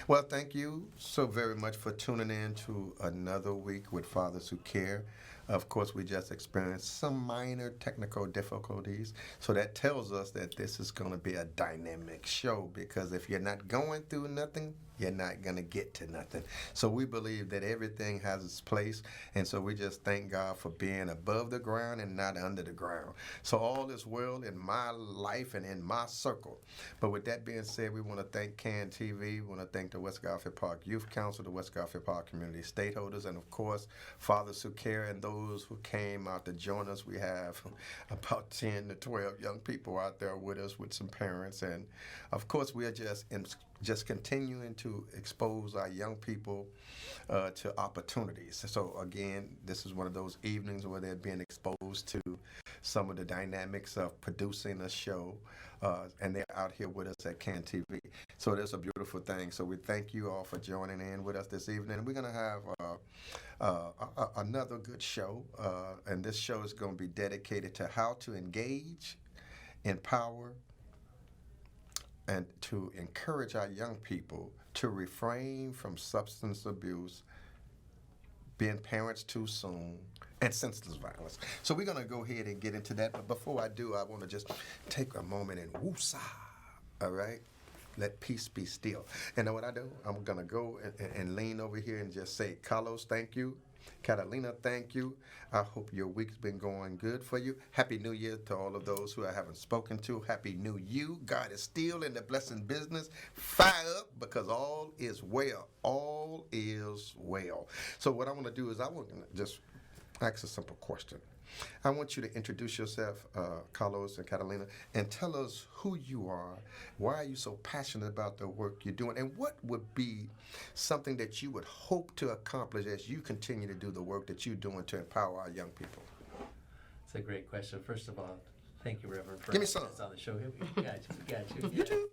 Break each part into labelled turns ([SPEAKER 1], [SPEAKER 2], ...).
[SPEAKER 1] Well, thank you so very much for tuning in to another week with Fathers Who Care. Of course, we just experienced some minor technical difficulties, so that tells us that this is going to be a dynamic show because if you're not going through nothing, you're not going to get to nothing. So we believe that everything has its place, and so we just thank God for being above the ground and not under the ground. So all is well in my life and in my circle. But with that being said, we want to thank CAN TV. We want to thank the West Garfield Park Youth Council, the West Garfield Park Community Stakeholders, and of course, Fathers Who Care and those who came out to join us. We have about 10 to 12 young people out there with us with some parents. And of course, we are just continuing to expose our young people to opportunities. So again, this is one of those evenings where they're being exposed to some of the dynamics of producing a show, and they're out here with us at CAN TV. So that's a beautiful thing. So we thank you all for joining in with us this evening. And we're going to have another good show, and this show is going to be dedicated to how to engage, empower, and to encourage our young people to refrain from substance abuse, being parents too soon, and senseless violence. So we're going to go ahead and get into that. But before I do, I want to just take a moment and woosah, all right? Let peace be still. And know what I do? I'm going to go and lean over here and just say, Carlos, thank you. Catalina, thank you. I hope your week's been going good for you. Happy New Year to all of those who I haven't spoken to. Happy New You. God is still in the blessing business. Fire up because all is well. All is well. So what I want to do is I want to just ask a simple question. I want you to introduce yourself, Carlos and Catalina, and tell us who you are, why are you so passionate about the work you're doing, and what would be something that you would hope to accomplish as you continue to do the work that you're doing to empower our young people?
[SPEAKER 2] It's a great question. First of all, thank you, Reverend, for
[SPEAKER 1] Give me some.
[SPEAKER 2] having us on the show. We got you. We got you.
[SPEAKER 1] You too.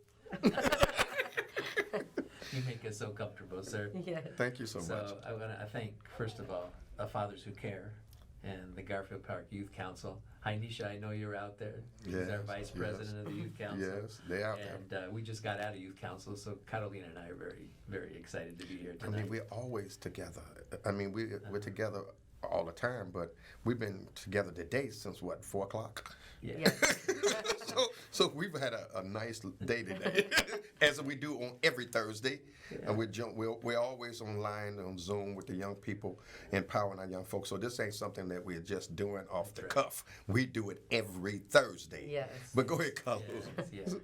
[SPEAKER 2] You make us so comfortable, sir.
[SPEAKER 3] Yeah.
[SPEAKER 1] Thank you so much.
[SPEAKER 2] So I want to thank, first of all, Fathers Who Care and the Garfield Park Youth Council. Hi, Nisha, I know you're out there. She's our Vice President of the Youth Council.
[SPEAKER 1] Yes, they out there.
[SPEAKER 2] And we just got out of Youth Council, so Carolina and I are very, very excited to be here
[SPEAKER 1] I
[SPEAKER 2] tonight.
[SPEAKER 1] mean, we're always together. I mean, we're together all the time, but we've been together today since, what, 4 o'clock?
[SPEAKER 2] Yeah.
[SPEAKER 3] Yeah.
[SPEAKER 1] So we've had a nice day today, as we do on every Thursday.
[SPEAKER 2] Yeah.
[SPEAKER 1] And we're always online on Zoom with the young people, empowering our young folks. So this ain't something that we're just doing off the cuff. We do it every Thursday.
[SPEAKER 3] Yes.
[SPEAKER 1] But go ahead, Carlos.
[SPEAKER 2] Yes.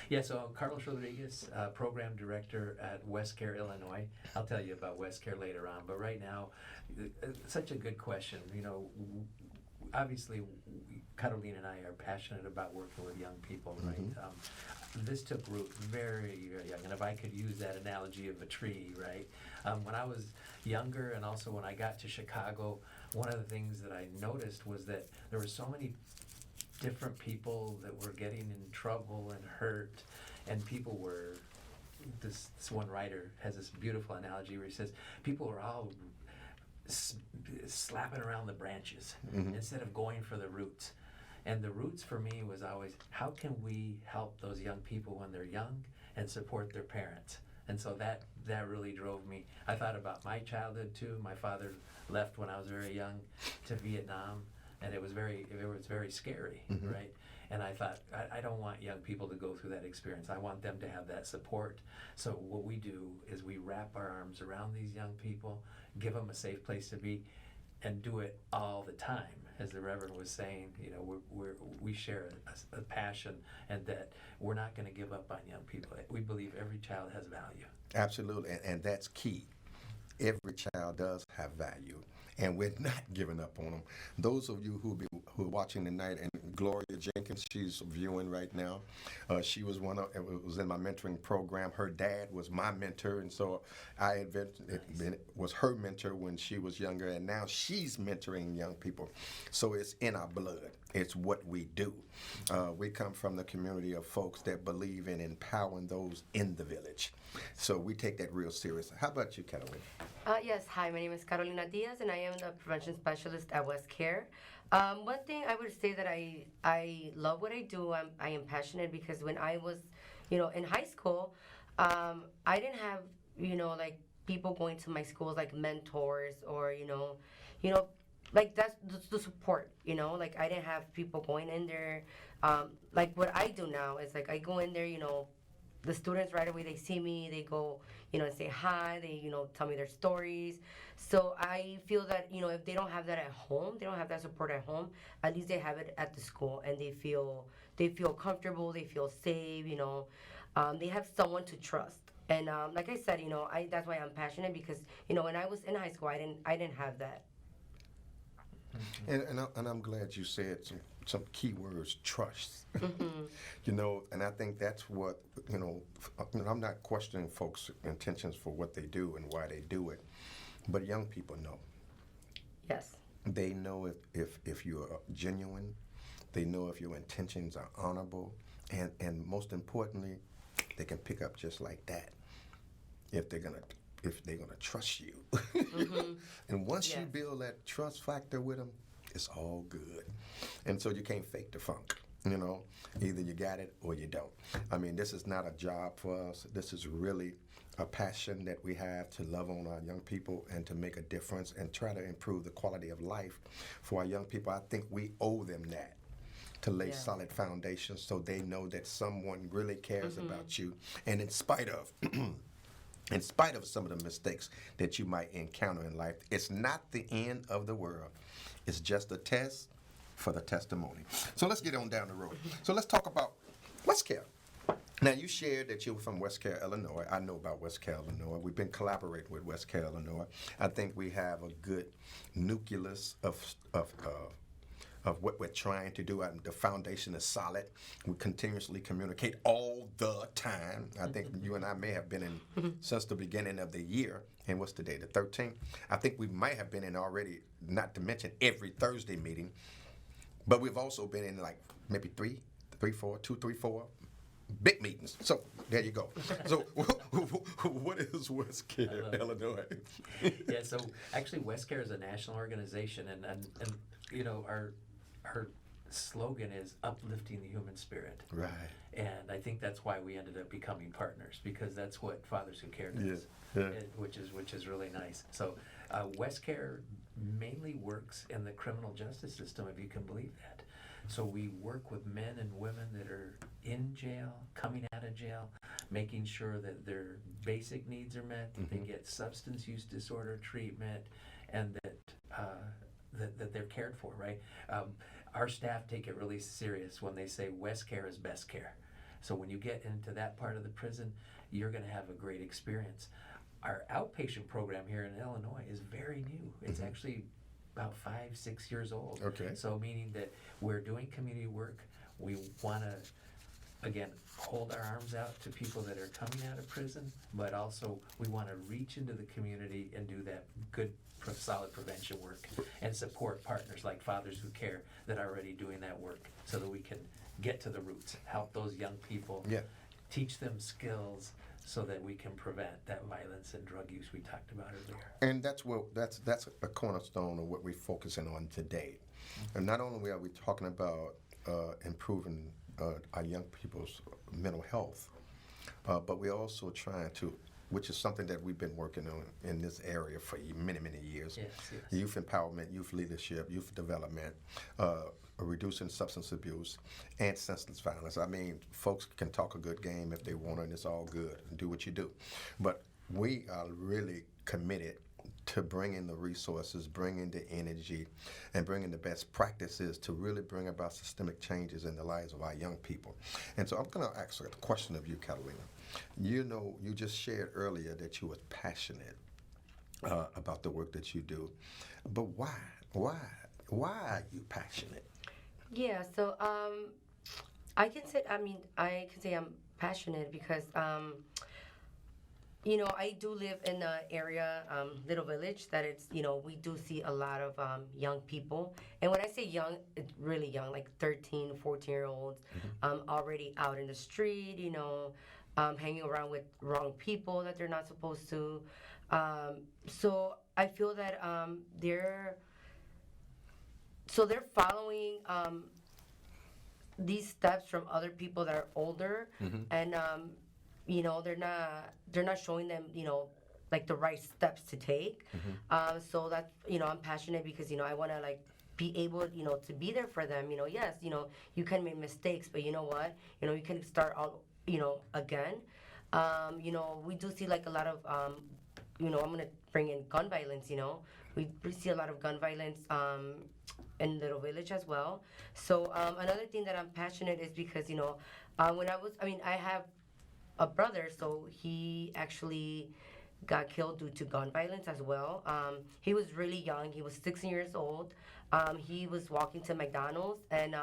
[SPEAKER 2] Yeah, so I'm Carlos Rodriguez, Program Director at West Care, Illinois. I'll tell you about West Care later on. But right now, such a good question. You know, obviously, Carolina and I are passionate about working with young people, right? This took root very, very young. And if I could use that analogy of a tree, right? When I was younger and also when I got to Chicago, one of the things that I noticed was that there were so many different people that were getting in trouble and hurt, and people were, this one writer has this beautiful analogy where he says, people were all slapping around the branches instead of going for the roots. And the roots for me was always, how can we help those young people when they're young and support their parents? And so that really drove me. I thought about my childhood too. My father left when I was very young to Vietnam, and it was very scary, right? And I thought, I don't want young people to go through that experience. I want them to have that support. So what we do is we wrap our arms around these young people, give them a safe place to be, and do it all the time. As the Reverend was saying, you know, we share a passion, and that we're not going to give up on young people. We believe every child has value.
[SPEAKER 1] Absolutely, and that's key. Every child does have value, and we're not giving up on them. Those of you who are watching tonight, and Gloria Jenkins, she's viewing right now. She was was in my mentoring program. Her dad was my mentor, and so was her mentor when she was younger, and now she's mentoring young people. So it's in our blood. It's what we do. We come from the community of folks that believe in empowering those in the village. So we take that real serious. How about you, Catalina?
[SPEAKER 3] Yes, hi, my name is Carolina Diaz, and I am the prevention specialist at West Care. One thing I would say that I love what I do. I am passionate because when I was, in high school, I didn't have like people going to my schools like mentors, or you know, like that's the support. Like I didn't have people going in there. Like what I do now is like I go in there. The students right away, they see me, they go, and say hi, they tell me their stories. So I feel that if they don't have that at home, they don't have that support at home, at least they have it at the school, and they feel comfortable, they feel safe. They have someone to trust. And like I said, that's why I'm passionate, because when I was in high school, I didn't have that.
[SPEAKER 1] And I'm glad you said some key words, trust. And I think that's what, I'm not questioning folks' intentions for what they do and why they do it, but young people know.
[SPEAKER 3] Yes.
[SPEAKER 1] They know if you're genuine, they know if your intentions are honorable, and most importantly, they can pick up just like that if they're gonna trust you. And once you
[SPEAKER 3] Yes.
[SPEAKER 1] build that trust factor with them, it's all good. And so you can't fake the funk. Either you got it or you don't. I mean, this is not a job for us. This is really a passion that we have to love on our young people and to make a difference and try to improve the quality of life for our young people. I think we owe them that, to lay
[SPEAKER 3] Yeah.
[SPEAKER 1] solid foundations so they know that someone really cares about you. And in spite of some of the mistakes that you might encounter in life, it's not the end of the world. It's just a test for the testimony. So let's get on down the road. So let's talk about West Care. Now, you shared that you were from West Care, Illinois. I know about West Care, Illinois. We've been collaborating with West Care, Illinois. I think we have a good nucleus of what we're trying to do. The foundation is solid. We continuously communicate all the time. I think you and I may have been in since the beginning of the year. And what's today, the 13th? I think we might have been in already, not to mention every Thursday meeting. But we've also been in like maybe two, three, four big meetings. So there you go. So what is West Care, Illinois?
[SPEAKER 2] Yeah, so actually West Care is a national organization, and our slogan is uplifting the human spirit.
[SPEAKER 1] Right.
[SPEAKER 2] And I think that's why we ended up becoming partners, because that's what Fathers Who Care does,
[SPEAKER 1] Yeah.
[SPEAKER 2] which is really nice. So West Care mainly works in the criminal justice system, if you can believe that. So we work with men and women that are in jail, coming out of jail, making sure that their basic needs are met, that they get substance use disorder treatment, and that they're cared for, right? Our staff take it really serious when they say West Care is best care. So when you get into that part of the prison, you're going to have a great experience. Our outpatient program here in Illinois is very new. It's actually about 5-6 years old.
[SPEAKER 1] Okay.
[SPEAKER 2] So meaning that we're doing community work. We want to, again, hold our arms out to people that are coming out of prison, but also we want to reach into the community and do that good, solid prevention work and support partners like Fathers Who Care that are already doing that work, so that we can get to the roots, help those young people, teach them skills, so that we can prevent that violence and drug use we talked about earlier.
[SPEAKER 1] And that's a cornerstone of what we're focusing on today. And not only are we talking about improving our young people's mental health, but we're also trying to, which is something that we've been working on in this area for many, many years.
[SPEAKER 2] Yes.
[SPEAKER 1] Youth empowerment, youth leadership, youth development, reducing substance abuse, and senseless violence. I mean, folks can talk a good game if they want, and it's all good, and do what you do. But we are really committed to bringing the resources, bringing the energy, and bringing the best practices to really bring about systemic changes in the lives of our young people. And so I'm going to ask a question of you, Catalina. You just shared earlier that you were passionate about the work that you do, but why? Why are you passionate?
[SPEAKER 3] Yeah, so I can say I'm passionate because I do live in an area, little village, that it's, we do see a lot of young people. And when I say young, it's really young, like 13, 14-year-olds, already out in the street, hanging around with wrong people that they're not supposed to. So I feel that they're following these steps from other people that are older, and they're not showing them, like the right steps to take. So that's, I'm passionate because, I want to like be able, to be there for them. Yes, you can make mistakes, but you know what? You can start all, again. We do see like a lot of, I'm going to bring in gun violence. We see a lot of gun violence in Little Village as well. So another thing that I'm passionate is because, I have a brother, so he actually got killed due to gun violence as well. He was really young. He was 16 years old. He was walking to McDonald's, and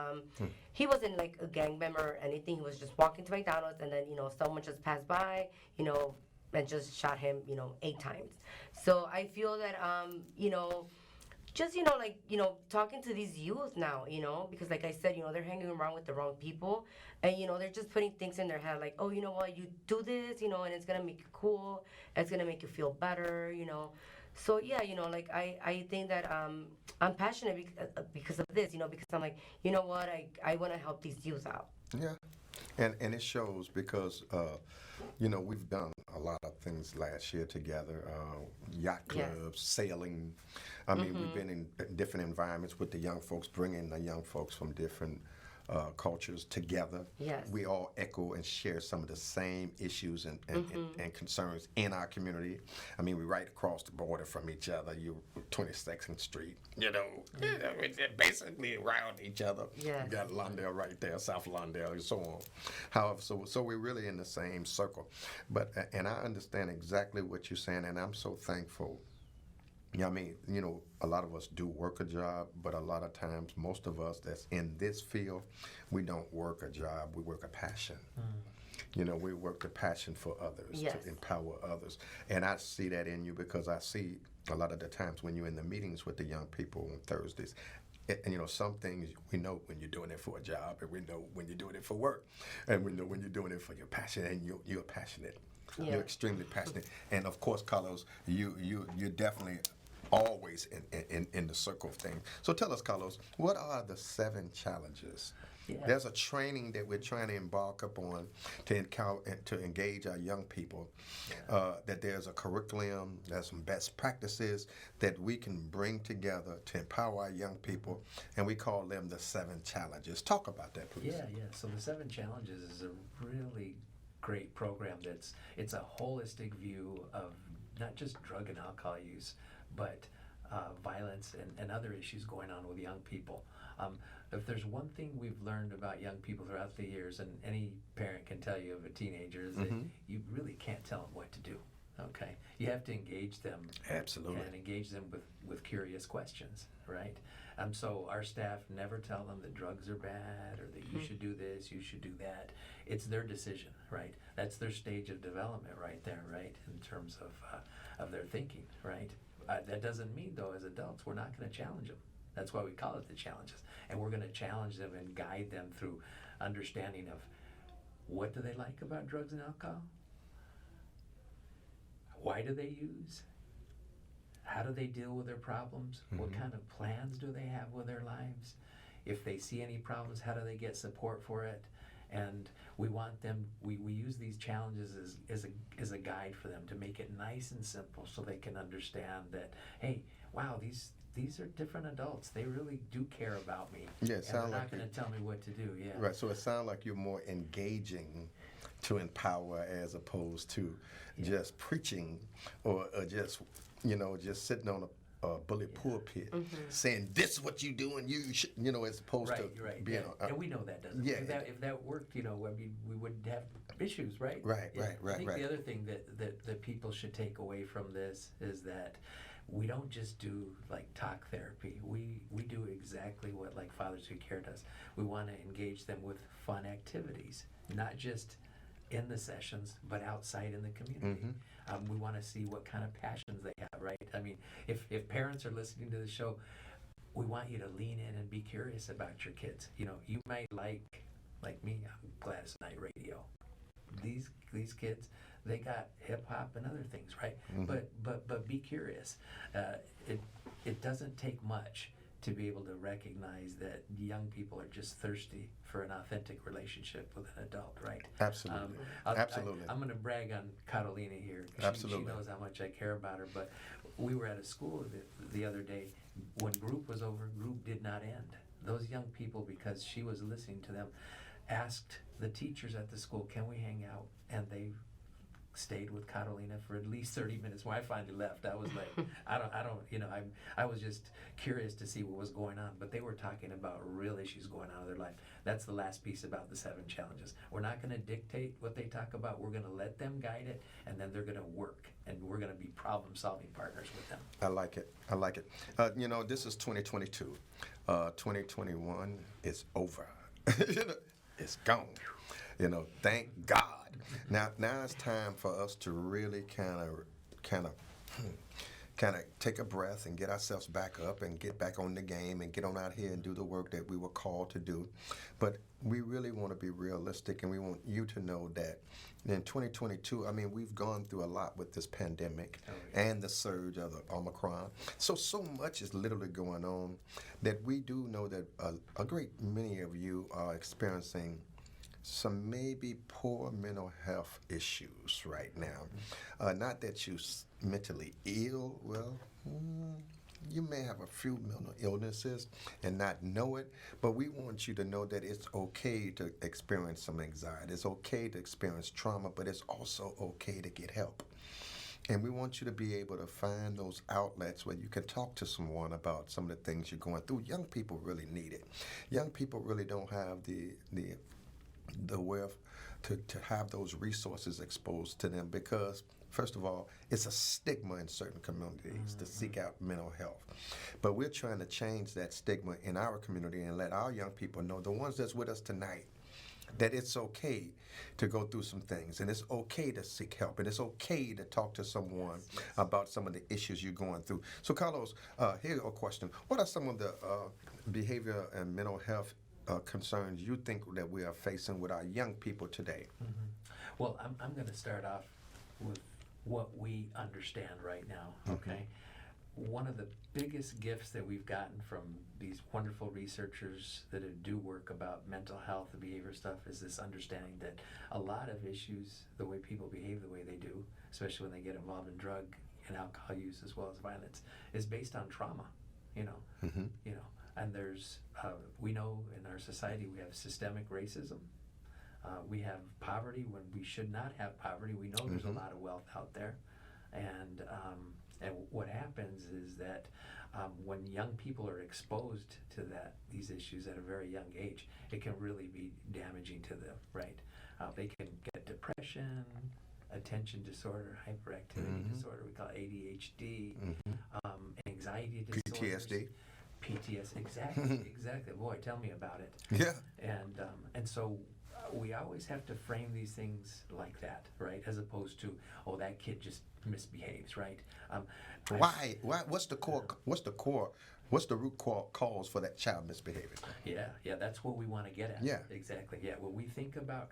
[SPEAKER 3] he wasn't like a gang member or anything. He was just walking to McDonald's, and then someone just passed by, and just shot him, 8 times. So I feel that just like talking to these youth now, because like I said, they're hanging around with the wrong people, and they're just putting things in their head like, oh, you know what, you do this, and it's gonna make you cool, it's gonna make you feel better. So yeah, like I think that I'm passionate because of this, because I'm like, you know what, I want to help these youth out.
[SPEAKER 1] Yeah, and it shows because we've done a lot of things last year together, yacht
[SPEAKER 3] Yes.
[SPEAKER 1] clubs, sailing. I mean, we've been in different environments with the young folks, bringing the young folks from different cultures together.
[SPEAKER 3] Yes.
[SPEAKER 1] We all echo and share some of the same issues and concerns in our community. I mean, we're right across the border from each other. You 22nd Street, we're basically around each other.
[SPEAKER 3] Yes.
[SPEAKER 1] You got Lawndale right there, South Lawndale, and so on. However, so we're really in the same circle. But and I understand exactly what you're saying, and I'm so thankful. Yeah, I mean, a lot of us do work a job, but a lot of times, most of us that's in this field, we don't work a job, we work a passion. We work the passion for others,
[SPEAKER 3] Yes.
[SPEAKER 1] to empower others. And I see that in you because I see a lot of the times when you're in the meetings with the young people on Thursdays, and some things we know when you're doing it for a job, and we know when you're doing it for work, and we know when you're doing it for your passion, and you're passionate.
[SPEAKER 3] Yeah.
[SPEAKER 1] You're extremely passionate. And of course, Carlos, you're definitely always in the circle of things. So tell us, Carlos, what are the 7 challenges?
[SPEAKER 2] Yeah.
[SPEAKER 1] There's a training that we're trying to embark upon to engage our young people, that there's a curriculum, there's some best practices that we can bring together to empower our young people, and we call them the 7 challenges. Talk about that, please.
[SPEAKER 2] Yeah. So the 7 challenges is a really great program it's a holistic view of not just drug and alcohol use, but violence and other issues going on with young people. If there's one thing we've learned about young people throughout the years, and any parent can tell you of a teenager, is that you really can't tell them what to do. Okay, you have to engage them.
[SPEAKER 1] Absolutely.
[SPEAKER 2] And engage them with curious questions, right? So our staff never tell them that drugs are bad or that you should do this, you should do that. It's their decision, right? That's their stage of development right there, right? In terms of their thinking, right? That doesn't mean, though, as adults, we're not going to challenge them. That's why we call it the challenges. And we're going to challenge them and guide them through understanding of what do they like about drugs and alcohol? Why do they use? How do they deal with their problems? What kind of plans do they have with their lives? If they see any problems, how do they get support for it? And we want them, we use these challenges as a guide for them to make it nice and simple so they can understand that, hey, wow, these are different adults. They really do care about me.
[SPEAKER 1] Yeah,
[SPEAKER 2] and they're not going to tell me what to do. Yeah.
[SPEAKER 1] Right, so it sounds like you're more engaging to empower as opposed to just preaching or just sitting on a bullet pulpit saying this is what you do and you should, as opposed to being
[SPEAKER 2] and we know that doesn't. If that worked, I mean, we wouldn't have issues, right?
[SPEAKER 1] Right.
[SPEAKER 2] I think the other thing that people should take away from this is that we don't just do like talk therapy. We do exactly what like Fathers Who Care does. We want to engage them with fun activities, not just in the sessions, but outside in the community. We want to see what kind of passions they have, right? I mean, if parents are listening to the show, we want you to lean in and be curious about your kids. You might like me, I'm Gladys Knight Radio. These kids, they got hip hop and other things, right? But be curious. It doesn't take much to be able to recognize that young people are just thirsty for an authentic relationship with an adult, right?
[SPEAKER 1] Absolutely. Absolutely.
[SPEAKER 2] I'm going to brag on Catalina here.
[SPEAKER 1] Absolutely.
[SPEAKER 2] She knows how much I care about her, but we were at a school the other day. When group was over, group did not end. Those young people, because she was listening to them, asked the teachers at the school, can we hang out? And they stayed with Catalina for at least 30 minutes. When I finally left, I was like, I was just curious to see what was going on. But they were talking about real issues going on in their life. That's the last piece about the 7 challenges. We're not going to dictate what they talk about. We're going to let them guide it, and then they're going to work, and we're going to be problem-solving partners with them.
[SPEAKER 1] I like it. I like it. This is 2022. 2021 is over. It's gone. Thank God. Now it's time for us to really kind of take a breath and get ourselves back up and get back on the game and get on out here and do the work that we were called to do. But we really want to be realistic, and we want you to know that in 2022, we've gone through a lot with this pandemic and the surge of the Omicron. So much is literally going on that we do know that a great many of you are experiencing some maybe poor mental health issues right now. Not that you're mentally ill, you may have a few mental illnesses and not know it, but we want you to know that it's okay to experience some anxiety. It's okay to experience trauma, but it's also okay to get help. And we want you to be able to find those outlets where you can talk to someone about some of the things you're going through. Young people really need it. Young people really don't have the way to have those resources exposed to them because, first of all, it's a stigma in certain communities to seek out mental health. But we're trying to change that stigma in our community and let our young people know, the ones that's with us tonight, that it's okay to go through some things, and it's okay to seek help, and it's okay to talk to someone about some of the issues you're going through. So, Carlos, here's a question. What are some of the behavior and mental health concerns you think that we are facing with our young people today?
[SPEAKER 2] Well, I'm going to start off with what we understand right now, okay? One of the biggest gifts that we've gotten from these wonderful researchers that do work about mental health and behavior stuff is this understanding that a lot of issues, the way people behave the way they do, especially when they get involved in drug and alcohol use as well as violence, is based on trauma, and there's, we know in our society we have systemic racism. We have poverty when we should not have poverty. We know there's a lot of wealth out there. And what happens is that when young people are exposed to these issues at a very young age, it can really be damaging to them, right? They can get depression, attention disorder, hyperactivity disorder, we call it ADHD, anxiety disorders. PTSD, exactly. Boy, tell me about it.
[SPEAKER 1] Yeah.
[SPEAKER 2] And so we always have to frame these things like that, right? As opposed to, oh, that kid just misbehaves, right?
[SPEAKER 1] Why? What's the root cause for that child misbehaving?
[SPEAKER 2] Yeah, that's what we want to get at.
[SPEAKER 1] Yeah.
[SPEAKER 2] Exactly. Yeah. When we think about,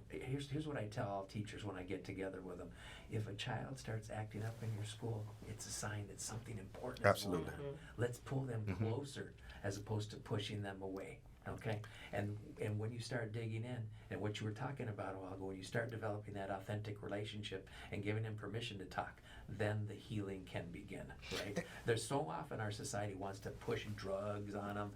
[SPEAKER 2] here's what I tell all teachers when I get together with them. If a child starts acting up in your school, it's a sign that something important is going on. Let's pull them closer as opposed to pushing them away. Okay, and when you start digging in, and what you were talking about a while ago, when you start developing that authentic relationship and giving them permission to talk, then the healing can begin, right? There's so often our society wants to push drugs on them.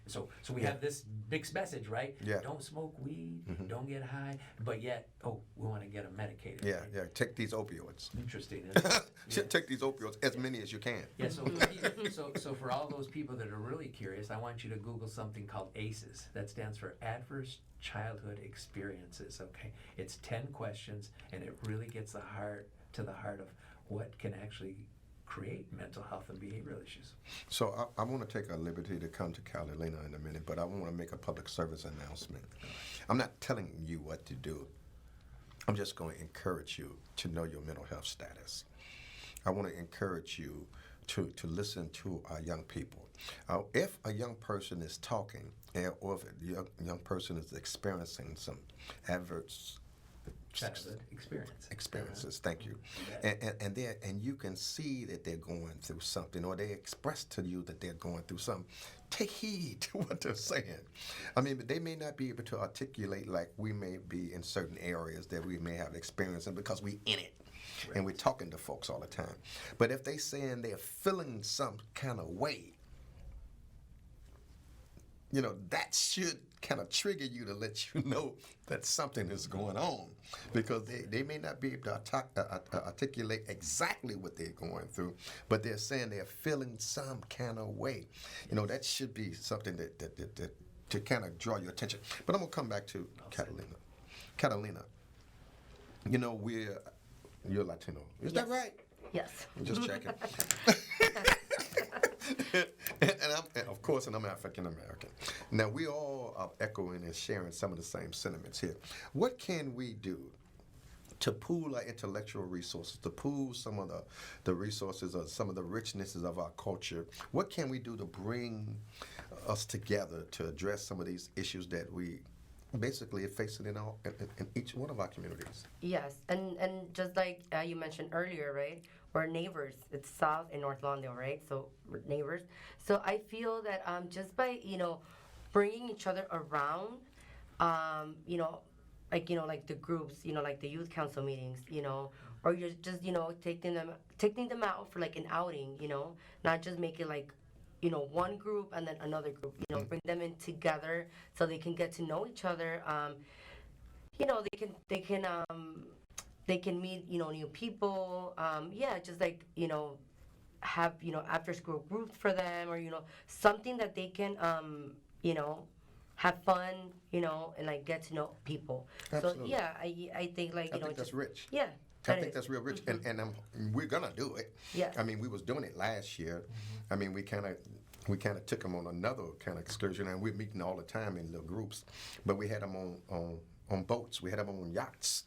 [SPEAKER 2] So we have this big message, right?
[SPEAKER 1] Yeah.
[SPEAKER 2] Don't smoke weed, don't get high, but yet, we want to get them medicated.
[SPEAKER 1] Yeah,
[SPEAKER 2] right?
[SPEAKER 1] yeah. Take these opioids.
[SPEAKER 2] Interesting. Isn't it?
[SPEAKER 1] Take these opioids, as many as you can.
[SPEAKER 2] Yeah, so for all those people that are really curious, I want you to Google something called ACEs. That stands for Adverse Childhood Experiences, okay? It's 10 questions, and it really gets to the heart of what can actually create mental health and behavioral issues.
[SPEAKER 1] So I want to take a liberty to come to Carolina in a minute, but I want to make a public service announcement. I'm not telling you what to do. I'm just going to encourage you to know your mental health status. I want to encourage you to listen to our young people. If a young person is talking, or if a young person is experiencing some adverse
[SPEAKER 2] childhood
[SPEAKER 1] experiences. Thank you.
[SPEAKER 2] Yeah.
[SPEAKER 1] And you can see that they're going through something, or they express to you that they're going through something. Take heed to what they're saying. I mean, they may not be able to articulate like we may be in certain areas that we may have experience in because we in it.
[SPEAKER 2] Right.
[SPEAKER 1] And we're talking to folks all the time. But if they saying they're feeling some kind of way, you know, that should kind of trigger you to let you know that something is going on, because they may not be able to articulate exactly what they're going through, but they're saying they're feeling some kind of way. You know, that should be something that to kind of draw your attention. But I'm going to come back to Catalina. Catalina, you know, you're Latino. Is that right?
[SPEAKER 3] Yes.
[SPEAKER 1] I'm just checking. and I'm African American. Now, we all are echoing and sharing some of the same sentiments here. What can we do to pool our intellectual resources, to pool some of the resources or some of the richnesses of our culture? What can we do to bring us together to address some of these issues that we basically are facing in each one of our communities?
[SPEAKER 3] Yes, and just like you mentioned earlier, right? We're neighbors. It's South and North Lawndale, right? So we're neighbors. So I feel that just by bringing each other around, like the groups, like the youth council meetings, or you're just taking them out for like an outing, not just make it like one group and then another group, bring them in together so they can get to know each other. They can meet new people. Just like have after school groups for them, or something that they can have fun, and like get to know people.
[SPEAKER 1] Absolutely.
[SPEAKER 3] So yeah, I think like
[SPEAKER 1] I think that's rich.
[SPEAKER 3] Yeah.
[SPEAKER 1] I think that's real rich, and we're gonna do it.
[SPEAKER 3] Yeah.
[SPEAKER 1] I mean, we was doing it last year. I mean, we kind of took them on another kind of excursion, and we're meeting all the time in little groups. But we had them on boats. We had them on yachts,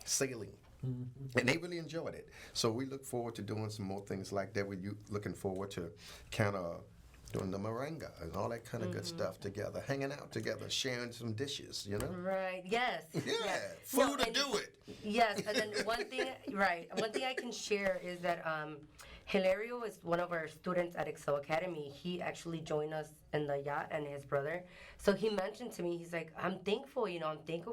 [SPEAKER 1] sailing. And they really enjoyed it. So we look forward to doing some more things like that. We're looking forward to kind of doing the moringa and all that kind of good stuff together, hanging out together, sharing some dishes,
[SPEAKER 3] Right. Yes.
[SPEAKER 1] Yeah.
[SPEAKER 3] Yes.
[SPEAKER 1] Food to do it.
[SPEAKER 3] Yes. And then one thing I can share is that Hilario is one of our students at Excel Academy. He actually joined us in the yacht, and his brother. So he mentioned to me, he's like, I'm thankful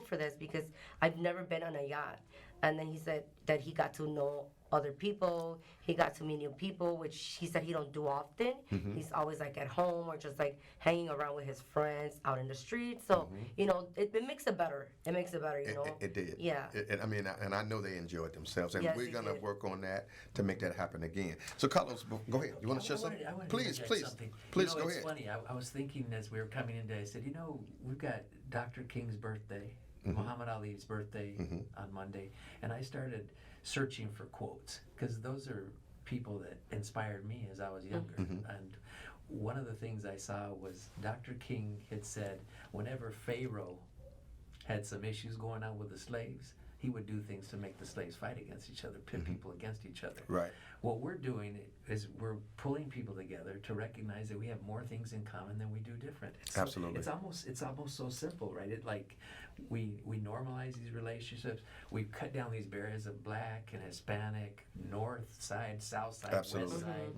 [SPEAKER 3] for this because I've never been on a yacht. And then he said that he got to know other people. He got to meet new people, which he said he don't do often. He's always like at home or just like hanging around with his friends out in the street. So it makes it better. It makes it better,
[SPEAKER 1] It did.
[SPEAKER 3] Yeah.
[SPEAKER 1] And I know they enjoyed themselves, and
[SPEAKER 3] Yes,
[SPEAKER 1] we're
[SPEAKER 3] they
[SPEAKER 1] gonna
[SPEAKER 3] did.
[SPEAKER 1] work on that to make that happen again. So Carlos, go ahead. You want to share something?
[SPEAKER 2] I wanted to
[SPEAKER 1] Please,
[SPEAKER 2] interject
[SPEAKER 1] please,
[SPEAKER 2] something.
[SPEAKER 1] please go
[SPEAKER 2] it's
[SPEAKER 1] ahead.
[SPEAKER 2] funny. I was thinking as we were coming in today, I said, we've got Dr. King's birthday, Muhammad Ali's birthday on Monday, and I started searching for quotes because those are people that inspired me as I was younger. And one of the things I saw was Dr. King had said whenever Pharaoh had some issues going on with the slaves, he would do things to make the slaves fight against each other, pit people against each other.
[SPEAKER 1] Right.
[SPEAKER 2] What we're doing is we're pulling people together to recognize that we have more things in common than we do different.
[SPEAKER 1] Absolutely.
[SPEAKER 2] It's almost so simple, right? It like we normalize these relationships. We've cut down these barriers of black and Hispanic, north side, south side,
[SPEAKER 1] Absolutely.
[SPEAKER 2] west side.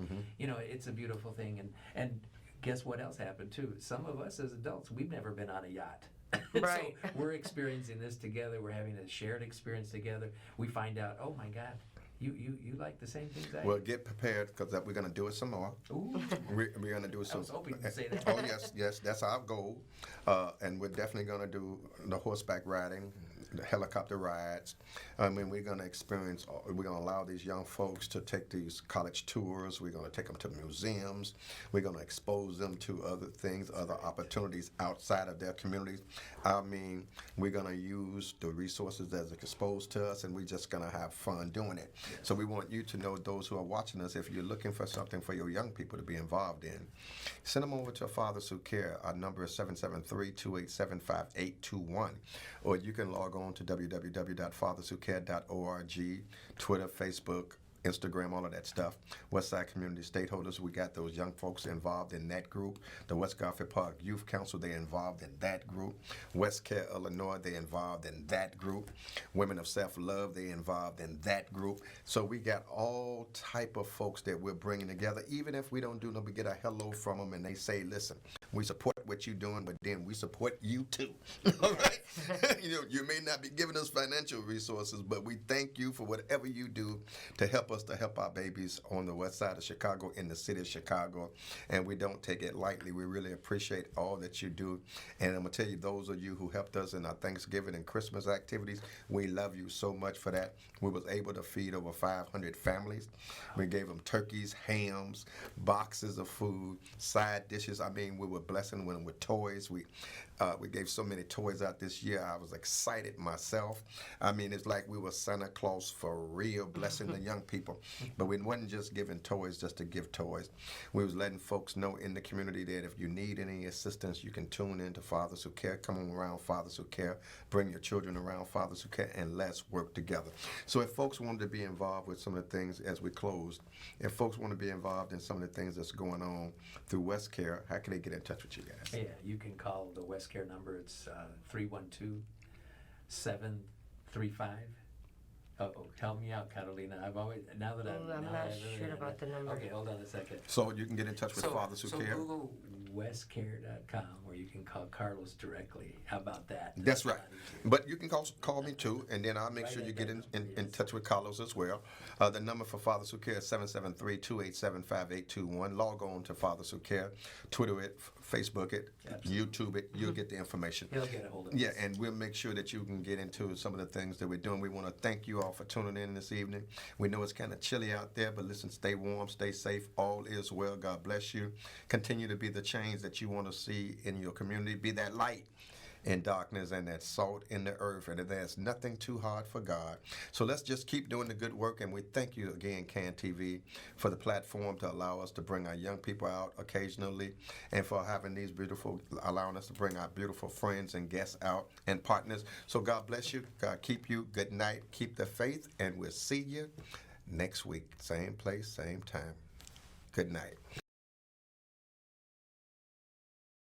[SPEAKER 2] It's a beautiful thing. And guess what else happened too? Some of us as adults, we've never been on a yacht.
[SPEAKER 3] Right.
[SPEAKER 2] So we're experiencing this together. We're having a shared experience together. We find out, oh my God, you like the same things I do.
[SPEAKER 1] Well, get prepared because we're going to do it some more.
[SPEAKER 2] Ooh.
[SPEAKER 1] We're going to do
[SPEAKER 2] I
[SPEAKER 1] some.
[SPEAKER 2] was hoping you'd say that.
[SPEAKER 1] Oh yes, that's our goal, and we're definitely going to do the horseback riding, the helicopter rides. I mean, we're going to experience. We're going to allow these young folks to take these college tours. We're going to take them to museums. We're going to expose them to other things, other opportunities outside of their communities. I mean, we're going to use the resources that's exposed to us, and we're just going to have fun doing it. So we want you to know, those who are watching us, if you're looking for something for your young people to be involved in, send them over to Fathers Who Care. Our number is 773-287-5821. Or you can log on to www.fatherswhocare.org, Twitter, Facebook, Instagram, all of that stuff. Westside Community Stakeholders, we got those young folks involved in that group. The West Garfield Park Youth Council, they're involved in that group. West Care, Illinois, they're involved in that group. Women of Self-Love, they're involved in that group. So we got all type of folks that we're bringing together. Even if we don't do them, we get a hello from them and they say, listen, we support what you're doing, but then we support you too. All right? You may not be giving us financial resources, but we thank you for whatever you do to help us to help our babies on the west side of Chicago, in the city of Chicago. And we don't take it lightly. We really appreciate all that you do. And I'm going to tell you, those of you who helped us in our Thanksgiving and Christmas activities, we love you so much for that. We was able to feed over 500 families. We gave them turkeys, hams, boxes of food, side dishes. I mean, we were blessing them with toys. We gave so many toys out this year. I was excited myself. I mean, it's like we were Santa Claus for real, blessing the young people. But we wasn't just giving toys just to give toys. We was letting folks know in the community that if you need any assistance, you can tune in to Fathers Who Care. Come on around Fathers Who Care. Bring your children around Fathers Who Care, and let's work together. So if folks wanted to be involved with some of the things as we closed, if folks want to be involved in some of the things that's going on through West Care, how can they get in touch with you guys?
[SPEAKER 2] Yeah, you can call the West Care number. It's 312-735. Oh, help me out, Catalina. I've always, now that
[SPEAKER 3] I'm not sure about the number.
[SPEAKER 2] Okay, hold on a second.
[SPEAKER 1] So you can get in touch with Fathers Who Care.
[SPEAKER 2] So Google westcare.com, or you can call Carlos directly. How about that?
[SPEAKER 1] That's right. But you can call me too, and then I'll make sure you get in touch with Carlos as well. The number for Fathers Who Care is 773-287-5821. Log on to Fathers Who Care, Twitter it, Facebook it,
[SPEAKER 2] Absolutely.
[SPEAKER 1] YouTube it. You'll get the information.
[SPEAKER 2] He'll get a hold of
[SPEAKER 1] Yeah,
[SPEAKER 2] us.
[SPEAKER 1] and we'll make sure that you can get into some of the things that we're doing. We want to thank you all for tuning in this evening. We know it's kind of chilly out there, but listen, stay warm, stay safe. All is well. God bless you. Continue to be the change that you want to see in your community. Be that light in darkness and that salt in the earth, and there's nothing too hard for God. So let's just keep doing the good work, and we thank you again, CAN TV, for the platform to allow us to bring our young people out occasionally, and for having these allowing us to bring our beautiful friends and guests out and partners. So God bless you. God keep you. Good night. Keep the faith, and we'll see you next week. Same place, same time. Good night.